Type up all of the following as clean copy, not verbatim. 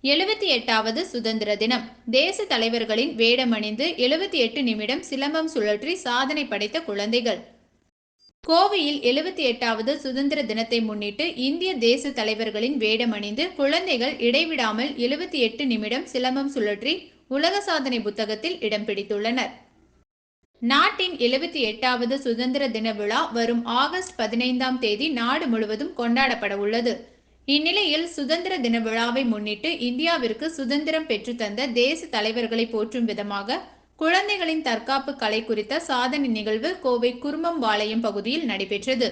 78வது சுதந்திர தினம். தேச தலைவர்களின் வேடமணிந்து 78 நிமிடம் சிலம்பம் சுழற்றி சாதனை படைத்த குழந்தைகள். கோவையில் 78வது சுதந்திர தினத்தை முன்னிட்டு இந்திய தேச தலைவர்களின் வேடமணிந்து குழந்தைகள் இடைவிடாமல் 78 நிமிடம் சிலம்பம் சுழற்றி உலக சாதனை புத்தகத்தில் இடம் பிடித்துள்ளனர். நாட்டின் 78வது சுதந்திர தின விழா வரும் ஆகஸ்ட் 15ஆம் தேதி நாடு முழுவதும் கொண்டாடப்பட உள்ளது. இந்நிலையில் சுதந்திர தின விழாவை முன்னிட்டு இந்தியாவிற்கு சுதந்திரம் பெற்றுத்தந்த தேச தலைவர்களை போற்றும் விதமாக குழந்தைகளின் தற்காப்பு கலை குறித்த சாதனை நிகழ்வு கோவை குருமம்பாளையம் பகுதியில் நடைபெற்றது.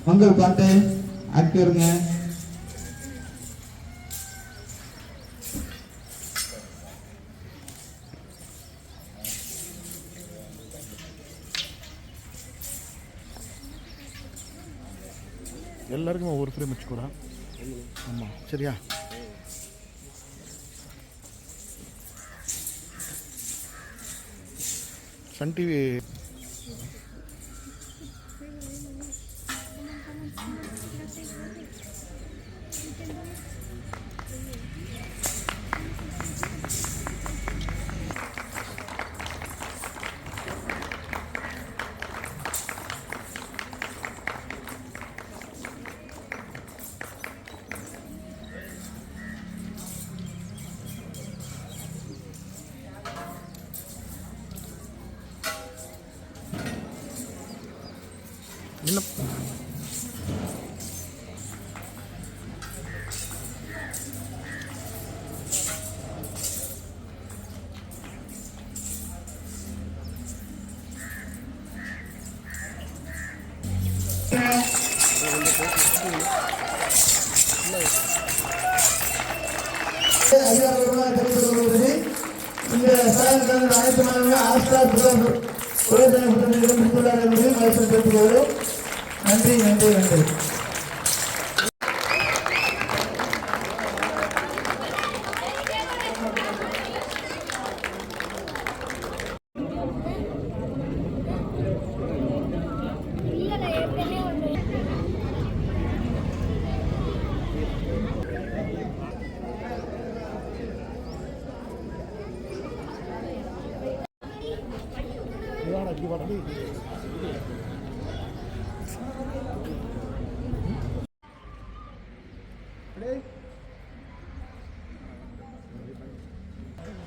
மங்கள் பாட்டு ஆக்டருங்க. எல்லாருக்கும் ஒரு ஃப்ரேம் வச்சுக்கூடா. ஆமாம், சரியா? சன் டிவி என்ன இந்த சாதனை அனைத்து மாணவர்கள் ஆஸ்டார் நன்றி நன்றி நன்றி.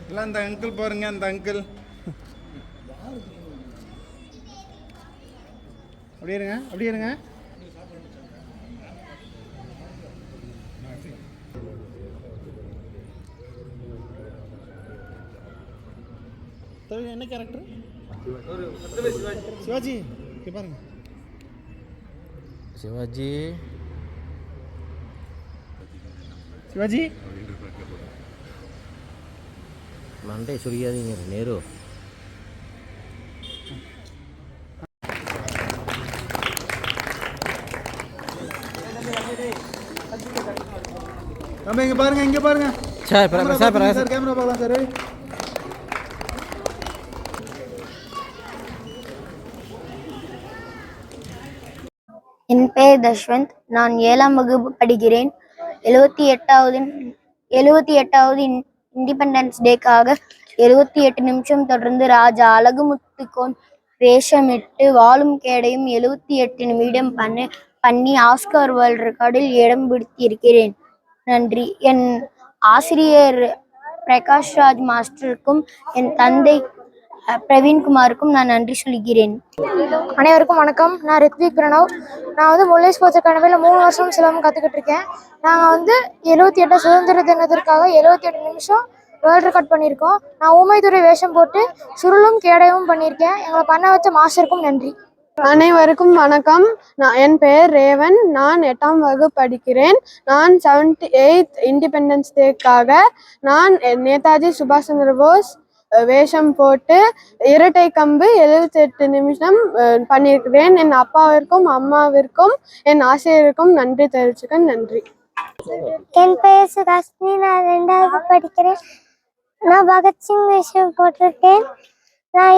எல்லாம் அந்த அங்கிள் பாருங்க, அந்த அங்கிள் அப்படியே இருங்க, அப்படியே இருங்க. என்ன கேரக்டர்? சிவாஜி. பாருங்க சிவாஜி. சிவாஜி மண்டை சுரியாதீங்க நேரு. நம்ம இங்க பாருங்க, இங்க பாருங்க சார். சார் கேமரா பார்க்கலாம் சார். என் பெயர் தஷ்வந்த். நான் 7ஆம் வகுப்பு படிக்கிறேன். 78வது இண்டிபெண்டன்ஸ் டேக்காக 78 நிமிஷம் தொடர்ந்து ராஜா அழகுமுத்துக்கோன் வேஷமிட்டு வாளும் கேடையும் 78 நிமிடம் பண்ணி ஆஸ்கார் வேர்ல்ட் ரெக்கார்டில் இடம் பிடித்திருக்கிறேன். நன்றி. என் ஆசிரியர் பிரகாஷ்ராஜ் மாஸ்டருக்கும் என் தந்தை பிரவீன்குமாருக்கும் நான் நன்றி சொல்கிறேன். அனைவருக்கும் வணக்கம். நான் ரித்விக் பிரணவ். நான் முல்லை ஸ்போர்ட்ஸ் அகாடமியில் 3 வருஷம் சிலம்பம் கற்றுக்கிட்டு இருக்கேன். நாங்கள் 78 சுதந்திர தினத்திற்காக 78 நிமிஷம் வேர்ல்ட் ரெக்கார்ட் பண்ணியிருக்கோம். நான் ஊமைத்துறை வேஷம் போட்டு சுருளும் கேடையும் பண்ணியிருக்கேன். எங்களை பண்ண வச்ச மாஸ்டருக்கும் நன்றி. அனைவருக்கும் வணக்கம். என் பெயர் ரேவன். நான் 8ஆம் வகுப்பு படிக்கிறேன். நான் 78th இண்டிபெண்டன்ஸ் டேக்காக நான் நேதாஜி சுபாஷ் சந்திர போஸ் வேஷம் போட்டு இரட்டை கம்பு 78 நிமிஷம் பண்ணியிருக்கிறேன். என் அப்பாவிற்கும் அம்மாவிற்கும் என் ஆசிரியருக்கும் நன்றி தெரிவிச்சுக்க. நன்றி. என் பெயர் சுகாசினி. நான் 2வது படிக்கிறேன். நான் பகத்சிங் வேஷம் போட்டிருக்கேன். நான்